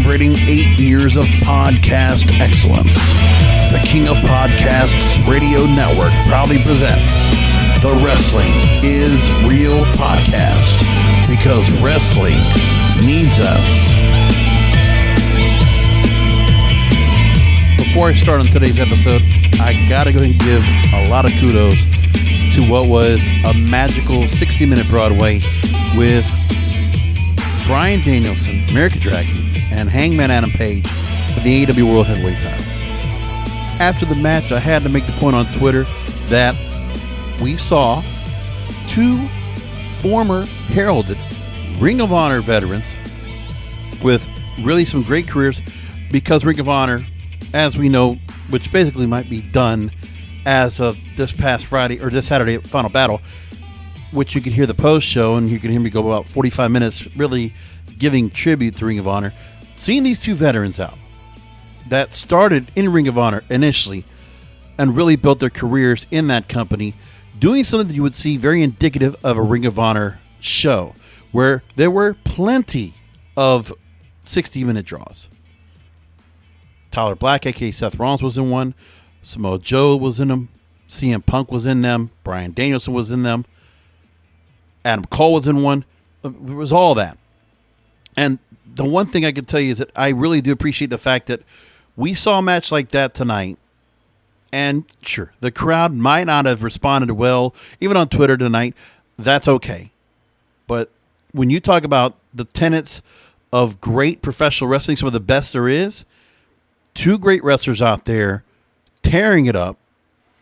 celebrating 8 years of podcast excellence. The King of Podcasts Radio Network proudly presents the Wrestling is Real podcast, because wrestling needs us. Before I start on today's episode, I gotta go and give a lot of kudos to what was a magical 60-minute Broadway with Bryan Danielson, American Dragon, and Hangman Adam Page for the AEW World Heavyweight title. After the match, I had to make the point on Twitter that we saw two former heralded Ring of Honor veterans with really some great careers, because Ring of Honor, as we know, which basically might be done as of this past Friday or this Saturday at Final Battle, which you can hear the post show and you can hear me go about 45 minutes really giving tribute to Ring of Honor. Seeing these two veterans out that started in Ring of Honor initially and really built their careers in that company, doing something that you would see very indicative of a Ring of Honor show, where there were plenty of 60-minute draws. Tyler Black, a.k.a. Seth Rollins, was in one. Samoa Joe was in them. CM Punk was in them. Bryan Danielson was in them. Adam Cole was in one. It was all that. And the one thing I can tell you is that I really do appreciate the fact that we saw a match like that tonight. And sure, the crowd might not have responded well, even on Twitter tonight. That's okay. But when you talk about the tenets of great professional wrestling, some of the best there is, two great wrestlers out there tearing it up.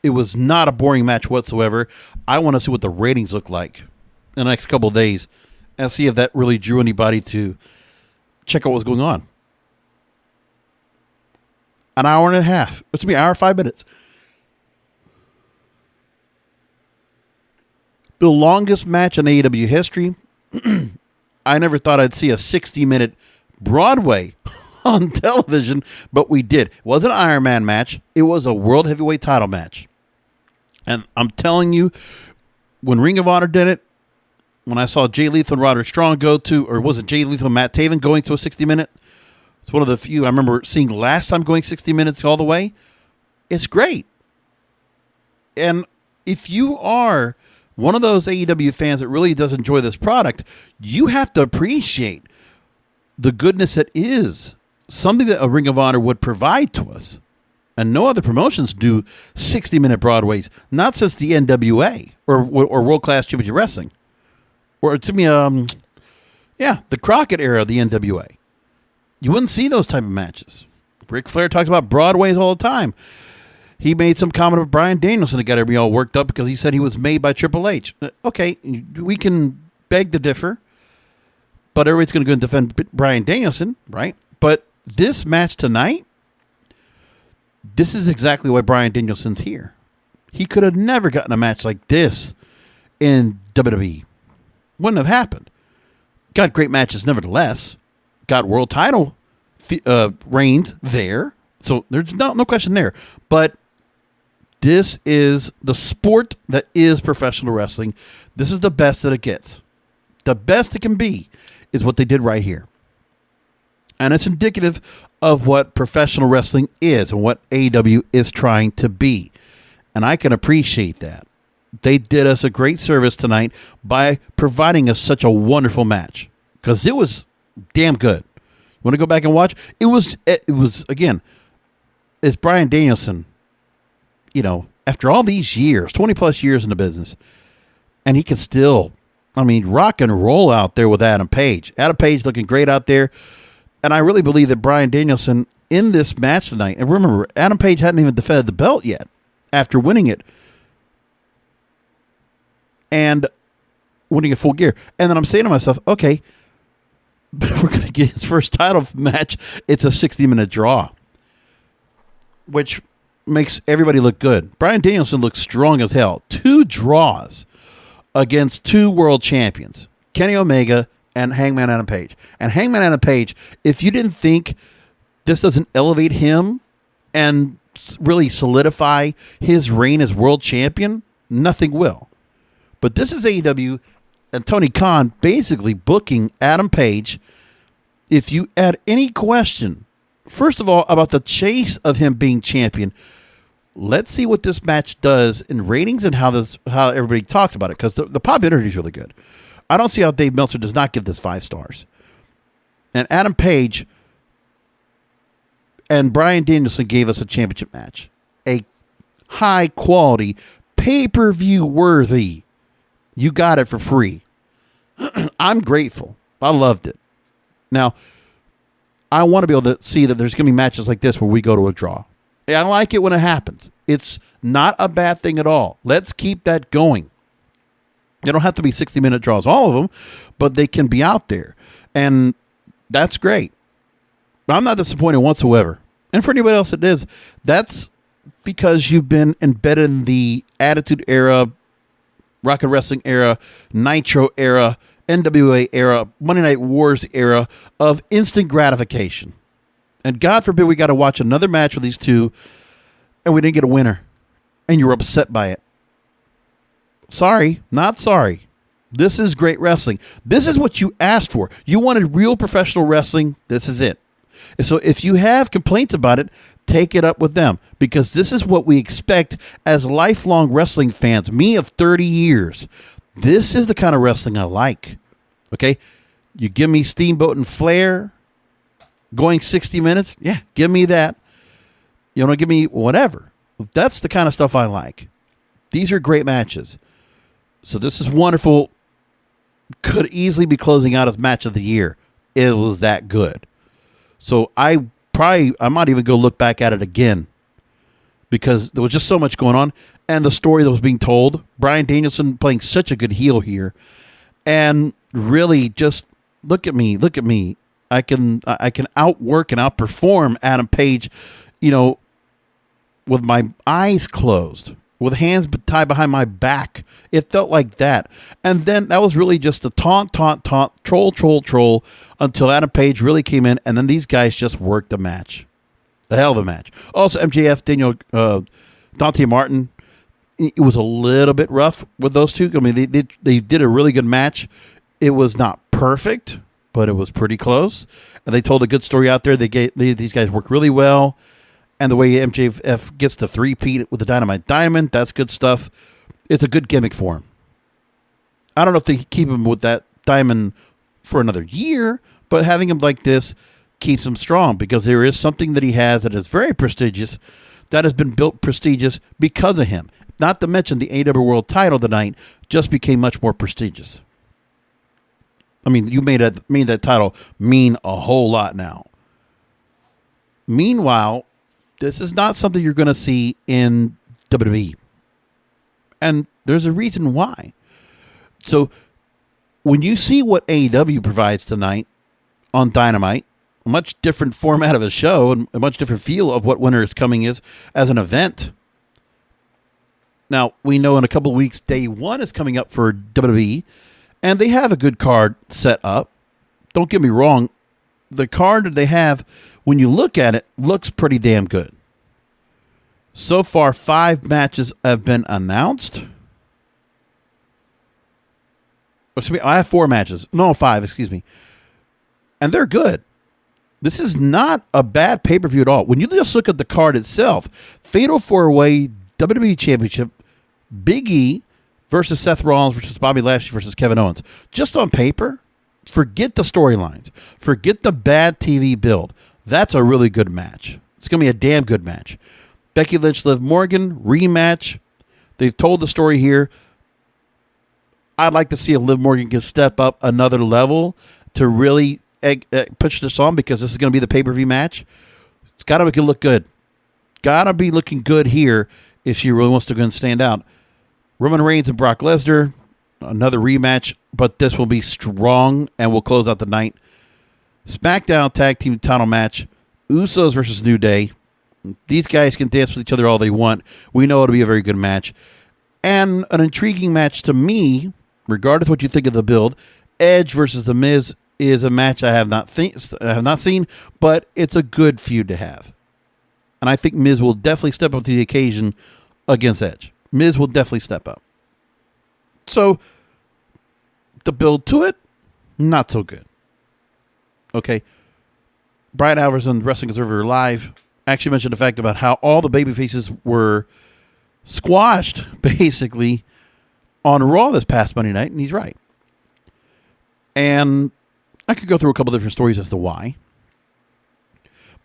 It was not a boring match whatsoever. I want to see what the ratings look like in the next couple of days and see if that really drew anybody to check out what's going on. An hour and a half. It's going to be an hour and 5 minutes. The longest match in AEW history. I never thought I'd see a 60-minute Broadway on television, but we did. It wasn't an Iron Man match. It was a World Heavyweight title match. And I'm telling you, when Ring of Honor did it, when I saw Jay Lethal and Roderick Strong go to, or was it Jay Lethal and Matt Taven going to a 60-minute? It's one of the few I remember seeing last time going 60 minutes all the way. It's great. And if you are one of those AEW fans that really does enjoy this product, you have to appreciate the goodness that is something that a Ring of Honor would provide to us. And no other promotions do 60-minute Broadways, not since the NWA or World Class Championship Wrestling. Or to me, the Crockett era of the NWA. You wouldn't see those type of matches. Ric Flair talks about Broadways all the time. He made some comment about Bryan Danielson that got everybody all worked up because he said he was made by Triple H. Okay, we can beg to differ, but everybody's going to go and defend Bryan Danielson, right? But this match tonight, this is exactly why Bryan Danielson's here. He could have never gotten a match like this in WWE. Wouldn't have happened. Got great matches nevertheless. Got world title reigns there. So there's no question there. But this is the sport that is professional wrestling. This is the best that it gets. The best it can be is what they did right here. And it's indicative of what professional wrestling is and what AEW is trying to be. And I can appreciate that. They did us a great service tonight by providing us such a wonderful match, because it was damn good. You want to go back and watch? It was again, it's Bryan Danielson, after all these years, 20 plus years in the business, and he can still, rock and roll out there with Adam Page. Adam Page looking great out there. And I really believe that Bryan Danielson in this match tonight, and remember, Adam Page hadn't even defended the belt yet after winning it. And winning a full gear. And then I'm saying to myself, okay, but we're going to get his first title match. It's a 60-minute draw, which makes everybody look good. Bryan Danielson looks strong as hell. 2 draws against 2 world champions, Kenny Omega and Hangman Adam Page. And Hangman Adam Page, if you didn't think this doesn't elevate him and really solidify his reign as world champion, nothing will. But this is AEW and Tony Khan basically booking Adam Page if you had any question, first of all, about the chase of him being champion, let's see what this match does in ratings and how everybody talks about it, because the popularity is really good. I don't see how Dave Meltzer does not give this 5 stars. And Adam Page and Bryan Danielson gave us a championship match. A high quality, pay-per-view worthy. You got it for free. I'm grateful. I loved it. Now, I want to be able to see that there's going to be matches like this where we go to a draw. I like it when it happens. It's not a bad thing at all. Let's keep that going. They don't have to be 60-minute draws, all of them, but they can be out there. And that's great. I'm not disappointed whatsoever. And for anybody else that is, that's because you've been embedded in the Attitude Era, Rocket Wrestling era, Nitro era, NWA era, Monday Night Wars era of instant gratification. And God forbid we got to watch another match with these two and we didn't get a winner. And you were upset by it. Sorry, not sorry. This is great wrestling. This is what you asked for. You wanted real professional wrestling. This is it. And so if you have complaints about it, take it up with them, because this is what we expect as lifelong wrestling fans. Me of 30 years. This is the kind of wrestling I like. Okay? You give me Steamboat and Flair going 60 minutes. Yeah, give me that. You want to give me whatever. That's the kind of stuff I like. These are great matches. So this is wonderful. Could easily be closing out as match of the year. It was that good. So I might even go look back at it again, because there was just so much going on, and the story that was being told. Bryan Danielson playing such a good heel here, and really just look at me. I can outwork and outperform Adam Page, with my eyes closed, with hands tied behind my back. It felt like that. And then that was really just a taunt, troll, until Adam Page really came in, and then these guys just worked the match. The hell of a match. Also, MJF, Dante Martin, it was a little bit rough with those two. I mean, they did a really good match. It was not perfect, but it was pretty close. And they told a good story out there. These guys work really well. And the way MJF gets the 3-peat with the Dynamite Diamond, that's good stuff. It's a good gimmick for him. I don't know if they keep him with that diamond for another year, but having him like this keeps him strong, because there is something that he has that is very prestigious, that has been built prestigious because of him. Not to mention the AEW World title tonight just became much more prestigious. I mean, you made that title mean a whole lot now. Meanwhile, this is not something you're going to see in WWE. And there's a reason why. So when you see what AEW provides tonight on Dynamite, a much different format of a show and a much different feel of what Winter is Coming is as an event. Now, we know in a couple of weeks, Day 1 is coming up for WWE, and they have a good card set up. Don't get me wrong. The card that they have, when you look at it, looks pretty damn good. So far, 5 matches have been announced. I have 4 matches. No, 5, excuse me. And they're good. This is not a bad pay-per-view at all. When you just look at the card itself, Fatal 4-Way WWE Championship, Big E versus Seth Rollins versus Bobby Lashley versus Kevin Owens. Just on paper, forget the storylines. Forget the bad TV build. That's a really good match. It's going to be a damn good match. Becky Lynch, Liv Morgan, rematch. They've told the story here. I'd like to see if Liv Morgan can step up another level to really push this on, because this is going to be the pay-per-view match. It's got to look good. Got to be looking good here if she really wants to go and stand out. Roman Reigns and Brock Lesnar, another rematch, but this will be strong and will close out the night. SmackDown Tag Team title match, Usos versus New Day. These guys can dance with each other all they want. We know it'll be a very good match. And an intriguing match to me, regardless of what you think of the build, Edge versus The Miz is a match I have not seen, but it's a good feud to have. And I think Miz will definitely step up to the occasion against Edge. Miz will definitely step up. So, the build to it, not so good. Okay. Brian Alvarez on Wrestling Observer Live actually mentioned the fact about how all the babyfaces were squashed, basically, on Raw this past Monday night, and he's right. And I could go through a couple different stories as to why.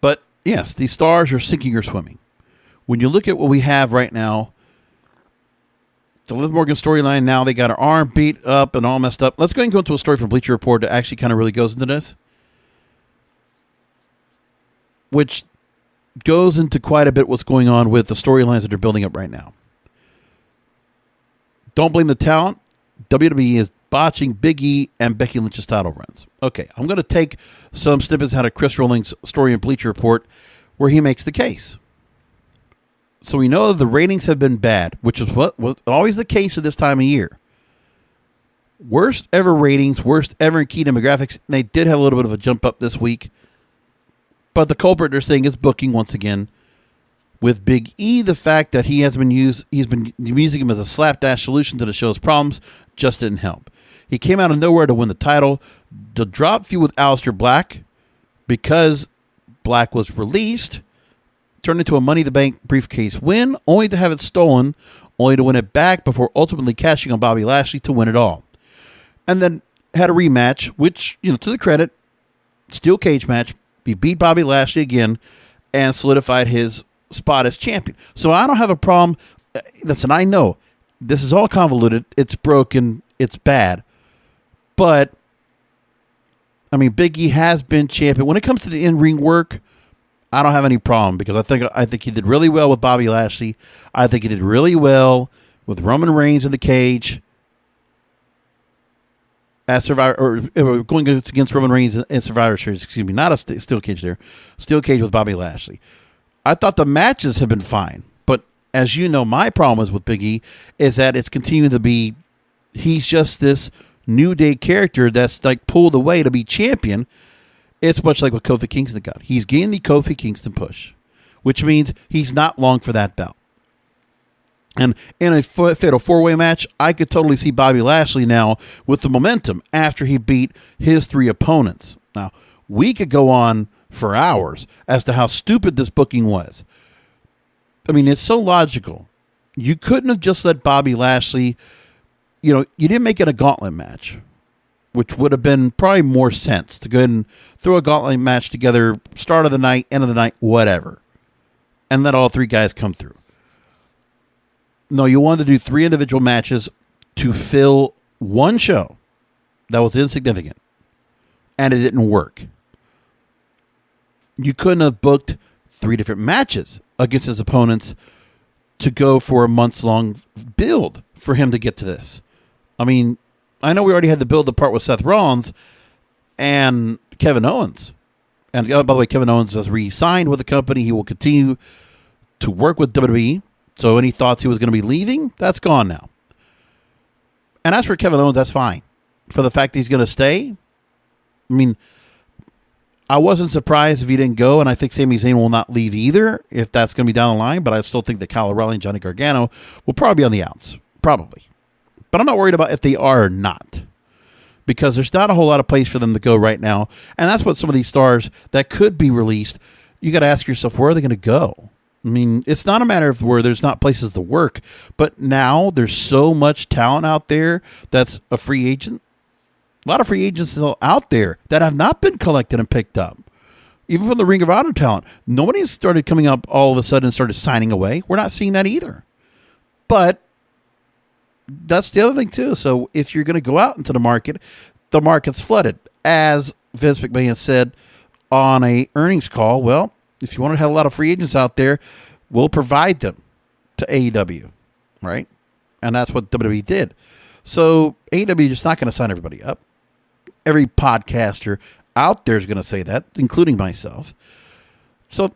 But, yes, these stars are sinking or swimming. When you look at what we have right now, the Liv Morgan storyline, now they got her arm beat up and all messed up. Let's go ahead and go into a story from Bleacher Report that actually kind of really goes into this, which goes into quite a bit what's going on with the storylines that they're building up right now. Don't blame the talent. WWE is botching Big E and Becky Lynch's title runs. Okay, I'm going to take some snippets out of Chris Rolling's story in Bleacher Report where he makes the case. So we know the ratings have been bad, which is what was always the case at this time of year. Worst ever ratings, worst ever in key demographics. And they did have a little bit of a jump up this week. But the culprit they're saying is booking once again. With Big E, the fact that he's been using him as a slapdash solution to the show's problems just didn't help. He came out of nowhere to win the title. The drop feud with Aleister Black, because Black was released, turned into a Money in the Bank briefcase win, only to have it stolen, only to win it back before ultimately cashing on Bobby Lashley to win it all. And then had a rematch, which, to the credit, steel cage match. He beat Bobby Lashley again and solidified his spot as champion. So I don't have a problem. Listen, I know this is all convoluted. It's broken. It's bad. But, I mean, Big E has been champion. When it comes to the in-ring work, I don't have any problem because I think he did really well with Bobby Lashley. I think he did really well with Roman Reigns in the cage as Survivor, or going against Roman Reigns in Survivor Series. Excuse me, not a steel cage there, steel cage with Bobby Lashley. I thought the matches have been fine, but as you know, my problem is with Big E is that it's continuing to be, he's just this New Day character that's like pulled away to be champion. It's much like what Kofi Kingston got. He's getting the Kofi Kingston push, which means he's not long for that belt. And in a fatal four-way match, I could totally see Bobby Lashley now with the momentum after he beat his three opponents. Now, we could go on for hours as to how stupid this booking was. I mean, it's so logical. You couldn't have just let Bobby Lashley, you didn't make it a gauntlet match, which would have been probably more sense to go ahead and throw a gauntlet match together, start of the night, end of the night, whatever, and let all three guys come through. No, you wanted to do three individual matches to fill one show that was insignificant, and it didn't work. You couldn't have booked three different matches against his opponents to go for a months-long build for him to get to this. I mean, I know we already had the build the part with Seth Rollins and Kevin Owens. And by the way, Kevin Owens has re-signed with the company. He will continue to work with WWE. So any thoughts he was going to be leaving, that's gone now. And as for Kevin Owens, that's fine. For the fact that he's going to stay, I mean, I wasn't surprised if he didn't go, and I think Sami Zayn will not leave either, if that's going to be down the line, but I still think that Kyle O'Reilly and Johnny Gargano will probably be on the outs. Probably. But I'm not worried about if they are or not, because there's not a whole lot of place for them to go right now, and that's what some of these stars that could be released, you got to ask yourself, where are they going to go? I mean, it's not a matter of where there's not places to work, but now there's so much talent out there that's a free agent. A lot of free agents still out there that have not been collected and picked up. Even from the Ring of Honor talent. Nobody's started coming up all of a sudden and started signing away. We're not seeing that either. But that's the other thing, too. So if you're going to go out into the market's flooded. As Vince McMahon said on a earnings call, well, if you want to have a lot of free agents out there, we'll provide them to AEW, right? And that's what WWE did. So AEW is just not going to sign everybody up. Every podcaster out there is going to say that, including myself. So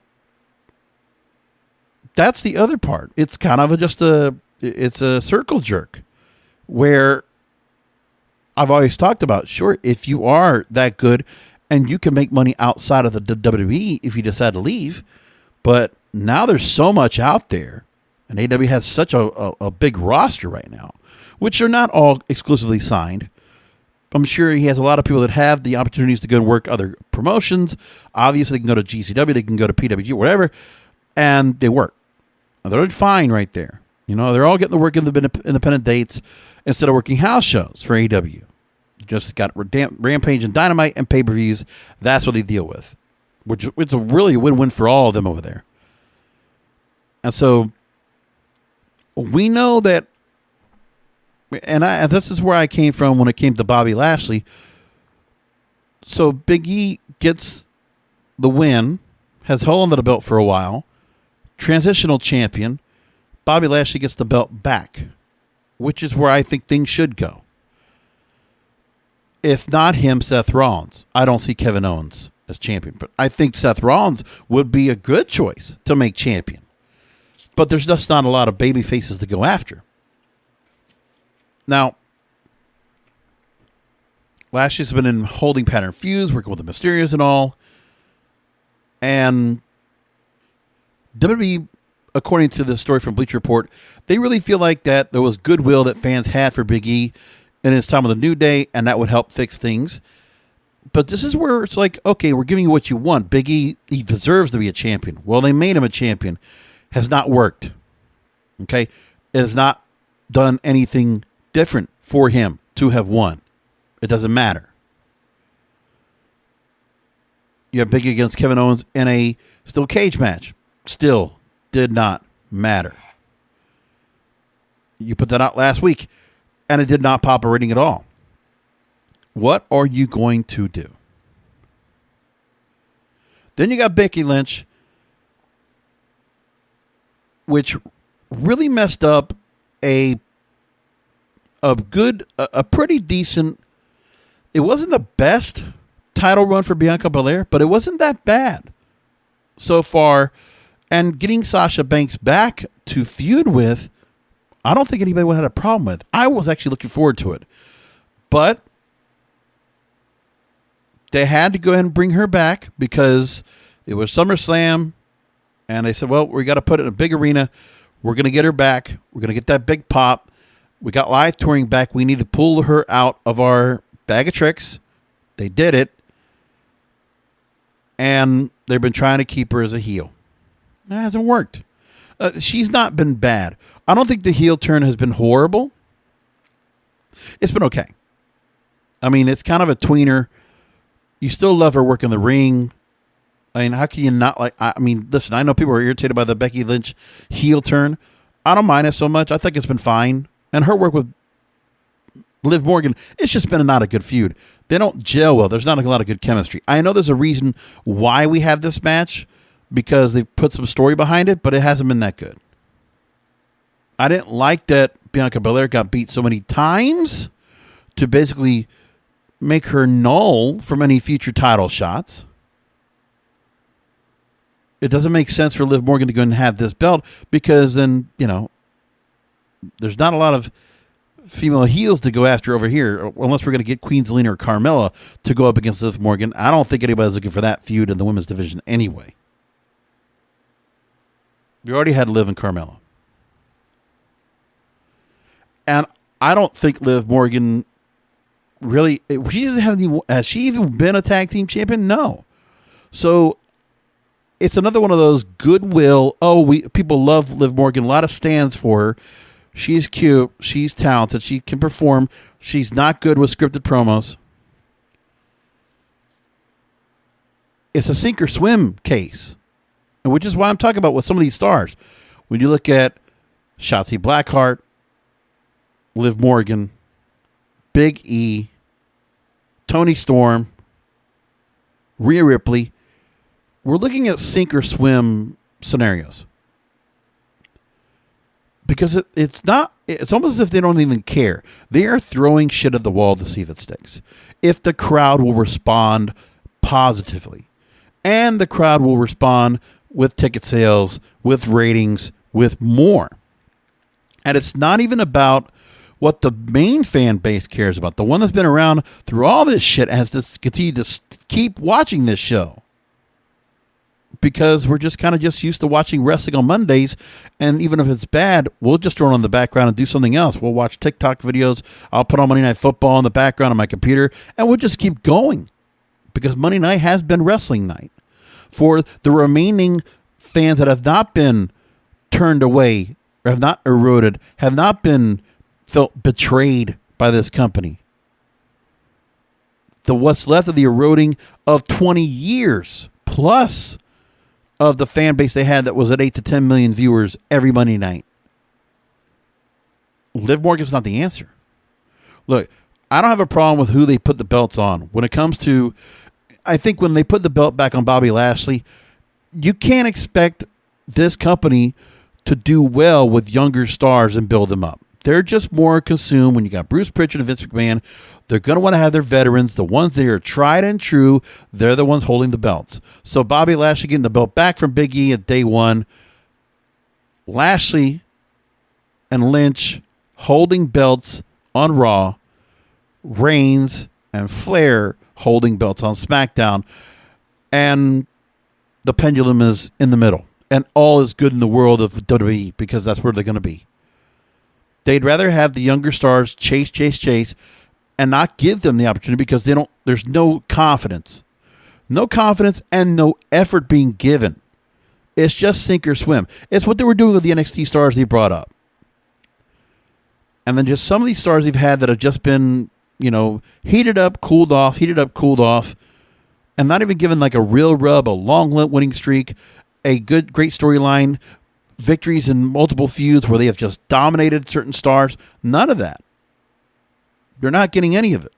that's the other part. It's kind of it's a circle jerk where I've always talked about, sure, if you are that good and you can make money outside of the WWE if you decide to leave, but now there's so much out there, and AEW has such a big roster right now, which are not all exclusively signed. I'm sure he has a lot of people that have the opportunities to go and work other promotions. Obviously, they can go to GCW, they can go to PWG, whatever, and they work. They're fine right there. You know, they're all getting to work in the independent dates instead of working house shows for AEW. Just got Rampage and Dynamite and pay-per-views. That's what they deal with, which it's a really win-win for all of them over there. And so we know that, and this is where I came from when it came to Bobby Lashley. So Big E gets the win, has hold on the belt for a while, transitional champion. Bobby Lashley gets the belt back, which is where I think things should go. If not him, Seth Rollins. I don't see Kevin Owens as champion, but I think Seth Rollins would be a good choice to make champion. But there's just not a lot of baby faces to go after. Now, Lashley's been in holding pattern feuds, working with the Mysterios and all. And WWE, according to the story from Bleacher Report, they really feel like that there was goodwill that fans had for Big E in his time with the New Day, and that would help fix things. But this is where it's like, okay, we're giving you what you want. Big E, he deserves to be a champion. Well, they made him a champion. Has not worked. Okay? It has not done anything different for him to have won. It doesn't matter. You have Big E against Kevin Owens in a steel cage match. Still did not matter. You put that out last week, and it did not pop a rating at all. What are you going to do? Then you got Becky Lynch, which really messed up a pretty decent. It wasn't the best title run for Bianca Belair, but it wasn't that bad so far. And getting Sasha Banks back to feud with, I don't think anybody would have had a problem with. I was actually looking forward to it. But they had to go ahead and bring her back because it was SummerSlam. And they said, well, we got to put it in a big arena. We're going to get her back. We're going to get that big pop. We got live touring back. We need to pull her out of our bag of tricks. They did it. And they've been trying to keep her as a heel. It hasn't worked. She's not been bad. I don't think the heel turn has been horrible. It's been okay. I mean, it's kind of a tweener. You still love her working the ring. I mean, how can you not like... I mean, listen, I know people are irritated by the Becky Lynch heel turn. I don't mind it so much. I think it's been fine. And her work with Liv Morgan, it's just been not a good feud. They don't gel well. There's not a lot of good chemistry. I know there's a reason why we have this match, because they put some story behind it, but it hasn't been that good. I didn't like that Bianca Belair got beat so many times to basically make her null from any future title shots. It doesn't make sense for Liv Morgan to go and have this belt because then, you know, there's not a lot of female heels to go after over here unless we're going to get Queen Zelina or Carmella to go up against Liv Morgan. I don't think anybody's looking for that feud in the women's division anyway. We already had Liv and Carmella. And I don't think Liv Morgan really... Has she even been a tag team champion? No. So it's another one of those goodwill... people love Liv Morgan. A lot of stands for her. She's cute. She's talented. She can perform. She's not good with scripted promos. It's a sink or swim case. And which is why I'm talking about with some of these stars. When you look at Shotzi Blackheart, Liv Morgan, Big E, Toni Storm, Rhea Ripley, we're looking at sink or swim scenarios. Because it's almost as if they don't even care. They are throwing shit at the wall to see if it sticks. If the crowd will respond positively. And the crowd will respond with ticket sales, with ratings, with more. And it's not even about what the main fan base cares about. The one that's been around through all this shit has to continue to keep watching this show. because we're just kind of just used to watching wrestling on Mondays. And even if it's bad, we'll just throw it on the background and do something else. We'll watch TikTok videos. I'll put on Monday Night Football in the background on my computer, and we'll just keep going because Monday night has been wrestling night. For the remaining fans that have not been turned away, or have not eroded, have not been felt betrayed by this company. What's left of the eroding of 20 years plus of the fan base they had that was at 8 to 10 million viewers every Monday night. Liv Morgan's not the answer. Look, I don't have a problem with who they put the belts on. When it comes to, I think when they put the belt back on Bobby Lashley, you can't expect this company to do well with younger stars and build them up. They're just more consumed when you got Bruce Pritchard and Vince McMahon. They're going to want to have their veterans, the ones that are tried and true. They're the ones holding the belts. So Bobby Lashley getting the belt back from Big E at day one. Lashley and Lynch holding belts on Raw. Reigns and Flair holding belts on SmackDown. And the pendulum is in the middle. And all is good in the world of WWE because that's where they're going to be. They'd rather have the younger stars chase, and not give them the opportunity because there's no confidence. No confidence and no effort being given. It's just sink or swim. It's what they were doing with the NXT stars they brought up. And then just some of these stars they've had that have just been, heated up, cooled off, and not even given like a real rub, a long winning streak, a great storyline, victories in multiple feuds where they have just dominated certain stars. None of that. They're not getting any of it.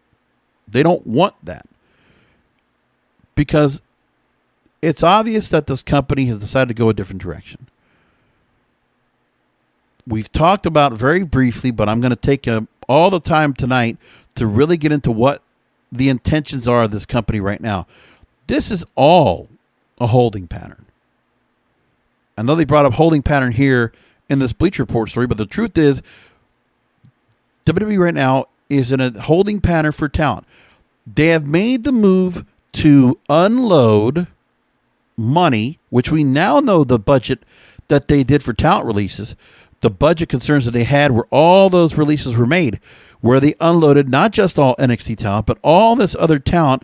They don't want that. Because it's obvious that this company has decided to go a different direction. We've talked about it very briefly, but I'm going to take all the time tonight to really get into what the intentions are of this company right now. This is all a holding pattern. I know they brought up holding pattern here in this Bleacher Report story, but the truth is WWE right now is in a holding pattern for talent. They have made the move to unload money, which we now know the budget that they did for talent releases. The budget concerns that they had where all those releases were made, where they unloaded not just all NXT talent, but all this other talent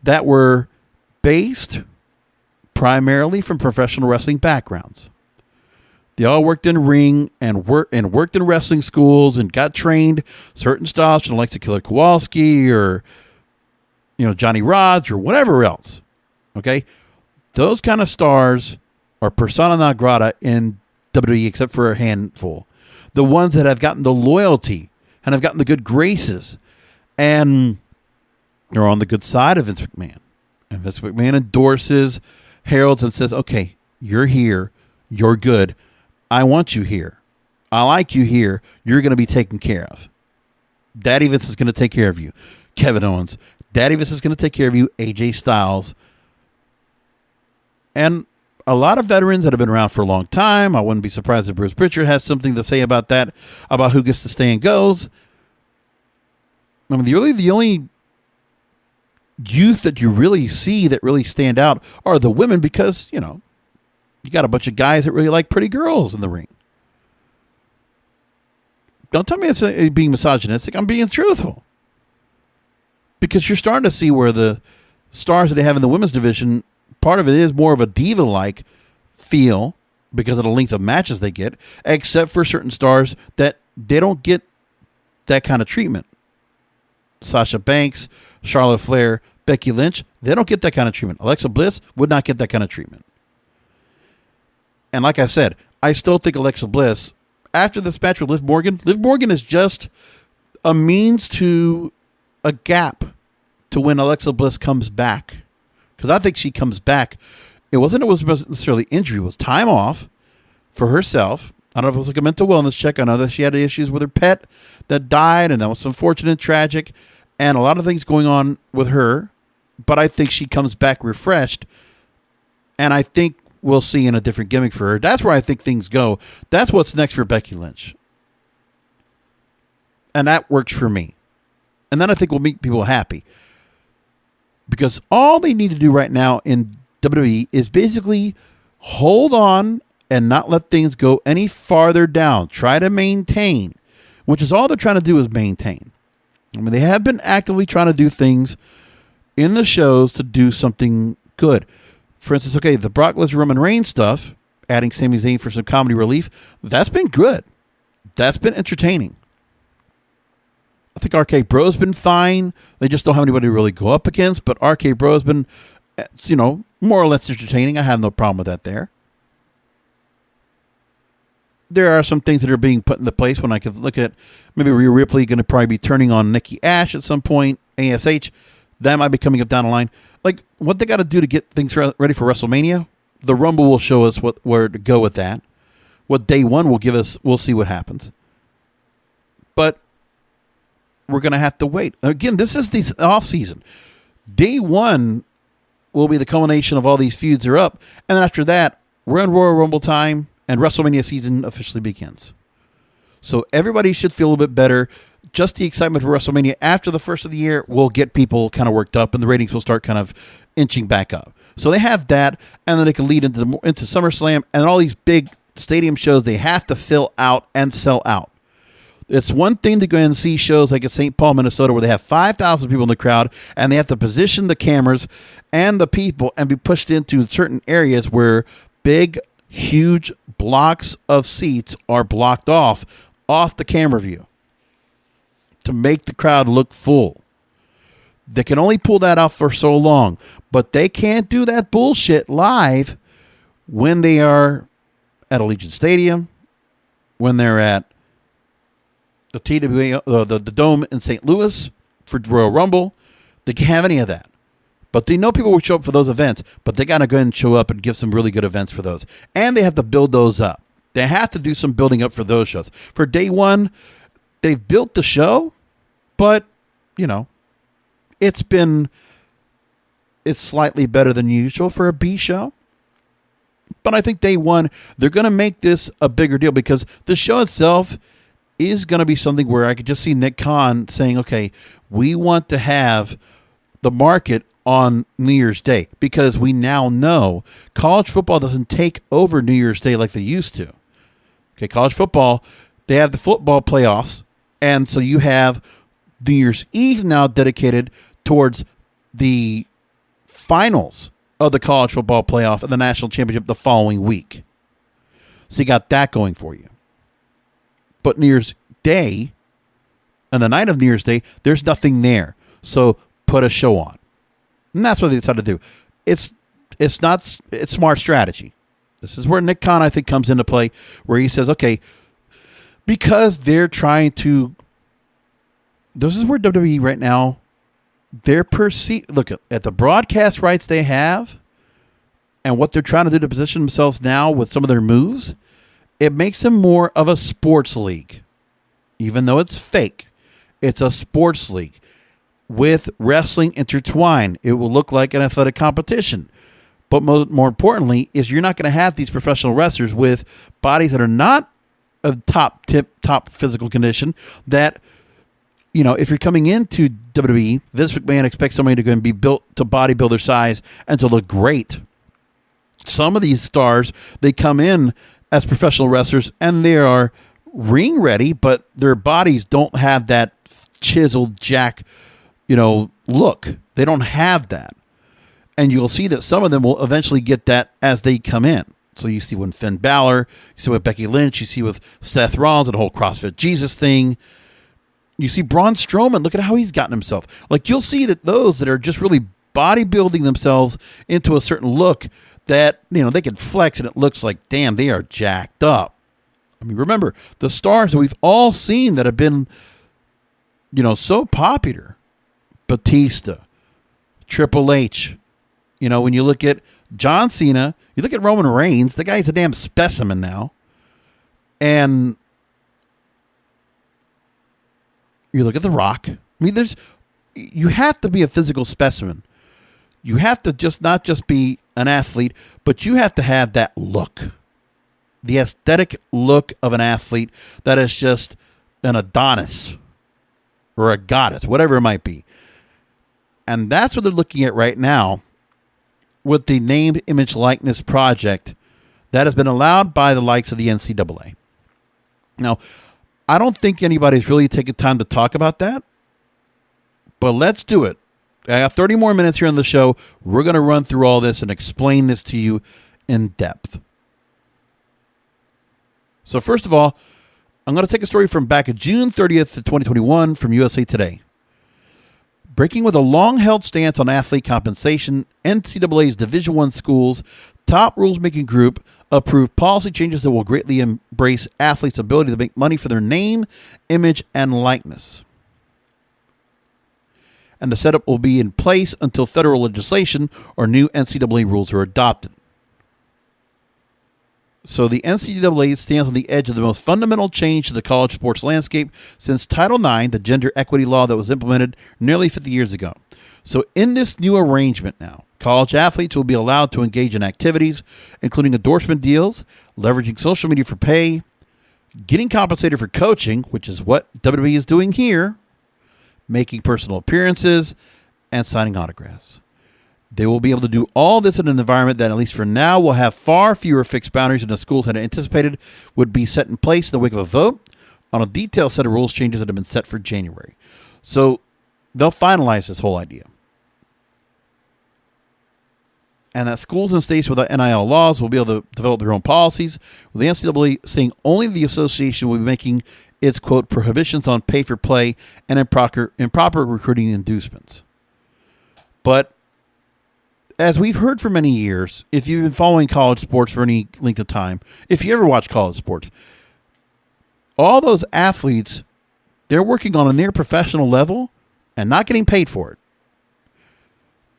that were based primarily from professional wrestling backgrounds. They all worked in ring and worked in wrestling schools and got trained certain styles from the likes of Killer Kowalski or Johnny Rodz or whatever else. Okay, those kind of stars are persona non grata in WWE except for a handful. The ones that have gotten the loyalty and have gotten the good graces and are on the good side of Vince McMahon. And Vince McMahon endorses, heralds, and says, "Okay, you're here, you're good. I want you here. I like you here. You're going to be taken care of. Daddy Vince is going to take care of you. Kevin Owens. Daddy Vince is going to take care of you. AJ Styles." And a lot of veterans that have been around for a long time. I wouldn't be surprised if Bruce Pritchard has something to say about that, about who gets to stay and goes. I mean, the only youth that you really see that really stand out are the women because, you got a bunch of guys that really like pretty girls in the ring. Don't tell me it's being misogynistic. I'm being truthful. Because you're starting to see where the stars that they have in the women's division, part of it is more of a diva-like feel because of the length of matches they get, except for certain stars that they don't get that kind of treatment. Sasha Banks, Charlotte Flair, Becky Lynch, they don't get that kind of treatment. Alexa Bliss would not get that kind of treatment. And like I said, I still think Alexa Bliss, after this match with Liv Morgan is just a means to a gap to when Alexa Bliss comes back. Because I think she comes back. It wasn't necessarily injury. It was time off for herself. I don't know if it was like a mental wellness check. I know that she had issues with her pet that died, and that was unfortunate and tragic, and a lot of things going on with her. But I think she comes back refreshed, and I think we'll see in a different gimmick for her. That's where I think things go. That's what's next for Becky Lynch. And that works for me. And then I think we'll make people happy. Because all they need to do right now in WWE is basically hold on and not let things go any farther down. Try to maintain, which is all they're trying to do is maintain. I mean, they have been actively trying to do things in the shows to do something good. For instance, okay, the Brock Lesnar Roman Reigns stuff, adding Sami Zayn for some comedy relief, that's been good. That's been entertaining. I think RK Bro's been fine. They just don't have anybody to really go up against, but RK Bro's been, more or less entertaining. I have no problem with that there. There are some things that are being put into place when I could look at maybe Rhea Ripley going to probably be turning on Nikki Ash at some point, ASH. That might be coming up down the line. Like, what they got to do to get things ready for WrestleMania, the Rumble will show us where to go with that. What day one will give us, we'll see what happens. But we're going to have to wait. Again, this is the off season. Day one will be the culmination of all these feuds are up. And then after that, we're in Royal Rumble time and WrestleMania season officially begins. So everybody should feel a little bit better. Just the excitement for WrestleMania after the first of the year will get people kind of worked up and the ratings will start kind of inching back up. So they have that, and then they can lead into SummerSlam and all these big stadium shows they have to fill out and sell out. It's one thing to go and see shows like at St. Paul, Minnesota, where they have 5,000 people in the crowd, and they have to position the cameras and the people and be pushed into certain areas where big, huge blocks of seats are blocked off the camera view to make the crowd look full. They can only pull that off for so long, but they can't do that bullshit live when they are at Allegiant Stadium, when they're at the TWA, the Dome in St. Louis for Royal Rumble. They can't have any of that. But they know people will show up for those events, but they got to go ahead and show up and give some really good events for those. And they have to build those up. They have to do some building up for those shows. For day one, they've built the show, but, it's slightly better than usual for a B show. But I think day one, they're going to make this a bigger deal because the show itself is going to be something where I could just see Nick Khan saying, okay, we want to have the market on New Year's Day because we now know college football doesn't take over New Year's Day like they used to. Okay, college football, they have the football playoffs, and so you have New Year's Eve now dedicated towards the finals of the college football playoff and the national championship the following week. So you got that going for you. But New Year's Day and the night of New Year's Day, there's nothing there. So put a show on. And that's what they decided to do. It's smart strategy. This is where Nick Khan, I think, comes into play, where he says, okay, because they're trying to, this is where WWE right now, they're perceived, look at the broadcast rights they have and what they're trying to do to position themselves now with some of their moves, it makes them more of a sports league. Even though it's fake, it's a sports league. With wrestling intertwined, it will look like an athletic competition. But more importantly is you're not going to have these professional wrestlers with bodies that are not of top physical condition that, if you're coming into WWE, Vince McMahon expects somebody to go and be built to bodybuilder size and to look great. Some of these stars, they come in as professional wrestlers and they are ring ready, but their bodies don't have that chiseled jack, look. They don't have that. And you'll see that some of them will eventually get that as they come in. So you see with Finn Balor, you see with Becky Lynch, you see with Seth Rollins and the whole CrossFit Jesus thing. You see Braun Strowman, look at how he's gotten himself. Like, you'll see that those that are just really bodybuilding themselves into a certain look that, they can flex and it looks like, damn, they are jacked up. I mean, remember, the stars that we've all seen that have been, so popular. Batista, Triple H. When you look at John Cena, you look at Roman Reigns, the guy's a damn specimen now. And you look at The Rock. I mean, you have to be a physical specimen. You have to not just be an athlete, but you have to have that look. The aesthetic look of an athlete that is just an Adonis or a goddess, whatever it might be. And that's what they're looking at right now with the name, image, likeness project that has been allowed by the likes of the NCAA. Now, I don't think anybody's really taken time to talk about that, but let's do it. I have 30 more minutes here on the show. We're going to run through all this and explain this to you in depth. So first of all, I'm going to take a story from back at June 30th, 2021 from USA Today. Breaking with a long-held stance on athlete compensation, NCAA's Division I schools' top rules-making group approved policy changes that will greatly embrace athletes' ability to make money for their name, image, and likeness. And the setup will be in place until federal legislation or new NCAA rules are adopted. So the NCAA stands on the edge of the most fundamental change to the college sports landscape since Title IX, the gender equity law that was implemented nearly 50 years ago. So in this new arrangement now, college athletes will be allowed to engage in activities, including endorsement deals, leveraging social media for pay, getting compensated for coaching, which is what WWE is doing here, making personal appearances, and signing autographs. They will be able to do all this in an environment that, at least for now, will have far fewer fixed boundaries than the schools had anticipated would be set in place in the wake of a vote on a detailed set of rules changes that have been set for January. So they'll finalize this whole idea. And that schools and states without NIL laws will be able to develop their own policies, with the NCAA saying only the association will be making its, quote, prohibitions on pay for play and improper recruiting inducements. But as we've heard for many years, if you've been following college sports for any length of time, if you ever watch college sports, all those athletes, they're working on a near professional level and not getting paid for it.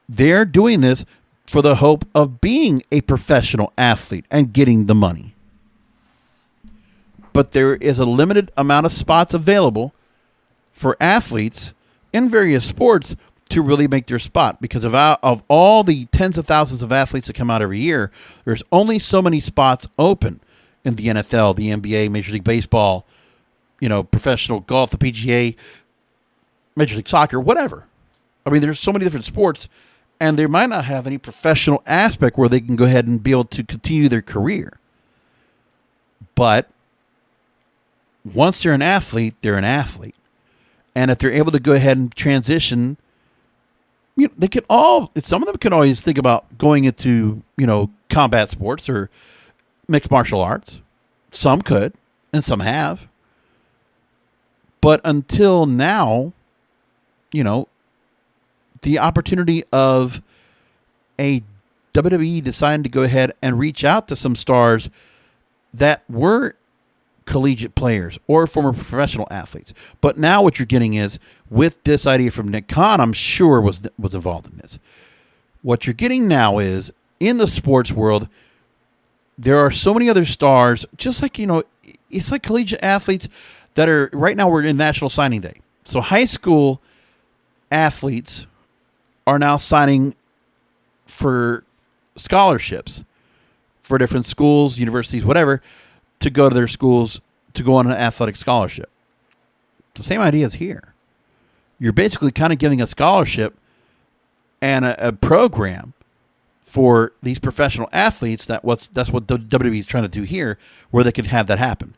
They're doing this for the hope of being a professional athlete and getting the money. But there is a limited amount of spots available for athletes in various sports to really make their spot, because of all the tens of thousands of athletes that come out every year, there's only so many spots open in the NFL, the NBA, Major League Baseball, professional golf, the PGA, Major League Soccer, whatever. I mean, there's so many different sports, and they might not have any professional aspect where they can go ahead and be able to continue their career. But once they're an athlete, they're an athlete. And if they're able to go ahead and transition, they could some of them can always think about going into, combat sports or mixed martial arts. Some could, and some have. But until now, the opportunity of a WWE deciding to go ahead and reach out to some stars that were collegiate players or former professional athletes. But now what you're getting is, with this idea from Nick Khan, I'm sure was involved in this. What you're getting now is, in the sports world, there are so many other stars, just like, it's like collegiate athletes that are, right now we're in National Signing Day. So high school athletes are now signing for scholarships for different schools, universities, whatever, to go to their schools to go on an athletic scholarship. The same idea is here. You're basically kind of giving a scholarship and a program for these professional athletes. That's what WWE is trying to do here, where they could have that happen.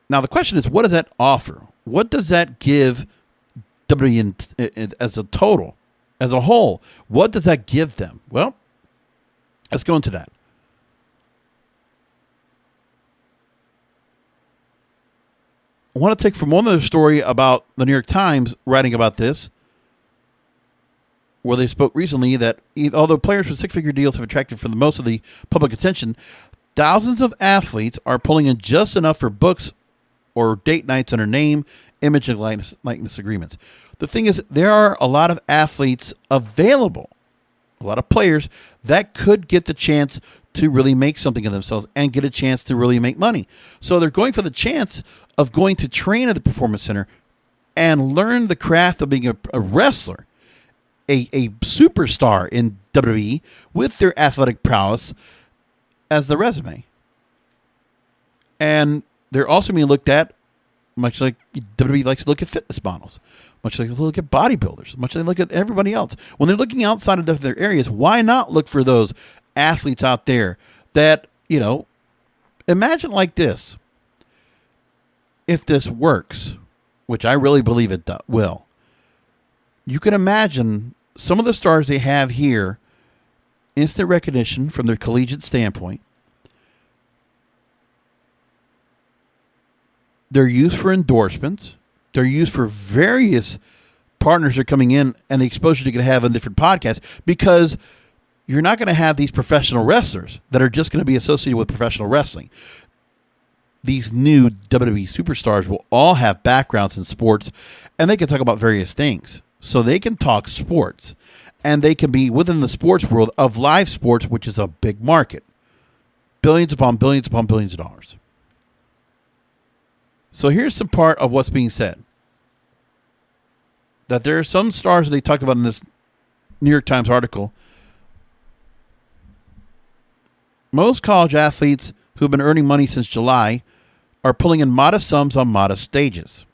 Now the question is, what does that offer? What does that give WWE as a total, as a whole? What does that give them? Well, let's go into that. I want to take from one other story about the New York Times writing about this, where they spoke recently that although players with six-figure deals have attracted for the most of the public attention, thousands of athletes are pulling in just enough for books or date nights under name, image, and likeness agreements. The thing is, there are a lot of athletes available, a lot of players that could get the chance to really make something of themselves and get a chance to really make money. So they're going for the chance of going to train at the Performance Center and learn the craft of being a wrestler, a superstar in WWE, with their athletic prowess as the resume. And they're also being looked at, much like WWE likes to look at fitness models, much like they look at bodybuilders, much like they look at everybody else. When they're looking outside of their areas, why not look for those athletes out there that, imagine like this. If this works, which I really believe it will, you can imagine some of the stars they have here, instant recognition from their collegiate standpoint. They're used for endorsements. They're used for various partners that are coming in and the exposure you can have on different podcasts, because you're not going to have these professional wrestlers that are just going to be associated with professional wrestling. These new WWE superstars will all have backgrounds in sports, and they can talk about various things. So they can talk sports, and they can be within the sports world of live sports, which is a big market. Billions upon billions upon billions of dollars. So here's some part of what's being said. That there are some stars that they talked about in this New York Times article. Most college athletes who've been earning money since July are pulling in modest sums on modest stages.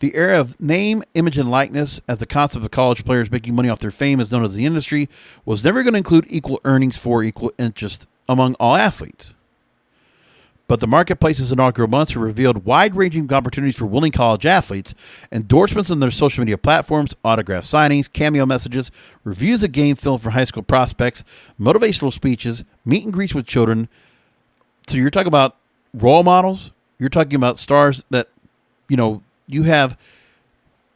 The era of name, image, and likeness as the concept of college players making money off their fame is known as the industry was never going to include equal earnings for equal interest among all athletes. But the marketplace's inaugural months have revealed wide-ranging opportunities for willing college athletes, endorsements on their social media platforms, autograph signings, cameo messages, reviews of game film for high school prospects, motivational speeches, meet and greets with children. So you're talking about role models. You're talking about stars that, you have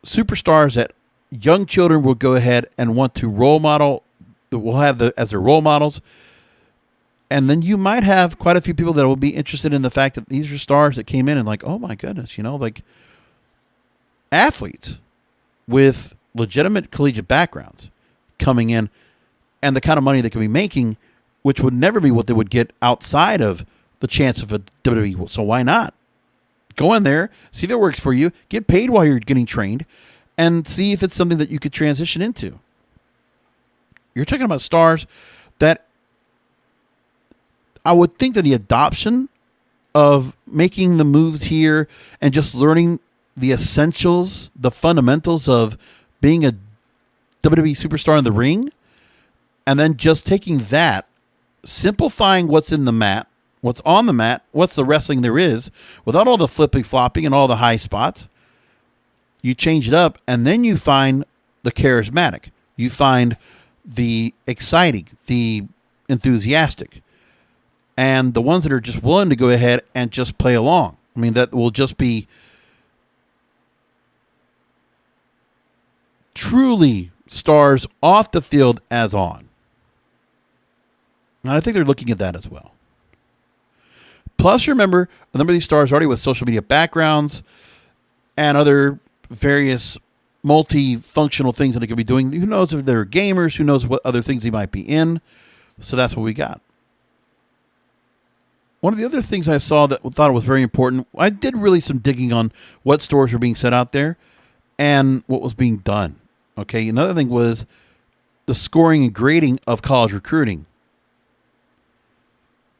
superstars that young children will go ahead and want to role model, will have as their role models. And then you might have quite a few people that will be interested in the fact that these are stars that came in and like, oh my goodness, like athletes with legitimate collegiate backgrounds coming in and the kind of money they can be making, which would never be what they would get outside of the chance of a WWE. So why not? Go in there, see if it works for you, get paid while you're getting trained, and see if it's something that you could transition into. You're talking about stars that I would think that the adoption of making the moves here and just learning the essentials, the fundamentals of being a WWE superstar in the ring, and then just taking that, simplifying what's in the mat, what's on the mat, what's the wrestling there is, without all the flipping, flopping, and all the high spots. You change it up, and then you find the charismatic. You find the exciting, the enthusiastic, and the ones that are just willing to go ahead and just play along. I mean, that will just be truly stars off the field as on. And I think they're looking at that as well. Plus, remember, a number of these stars already with social media backgrounds and other various multifunctional things that they could be doing. Who knows if they're gamers? Who knows what other things they might be in? So that's what we got. One of the other things I saw that thought was very important, I did really some digging on what stores were being set out there and what was being done. Okay, another thing was the scoring and grading of college recruiting.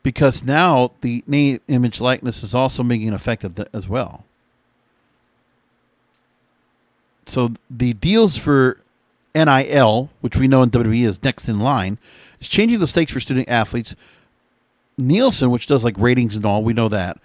Because now the name, image, likeness is also making an effect of that as well. So the deals for NIL, which we know in WWE is next in line, is changing the stakes for student athletes. Nielsen, which does like ratings and all, we know that.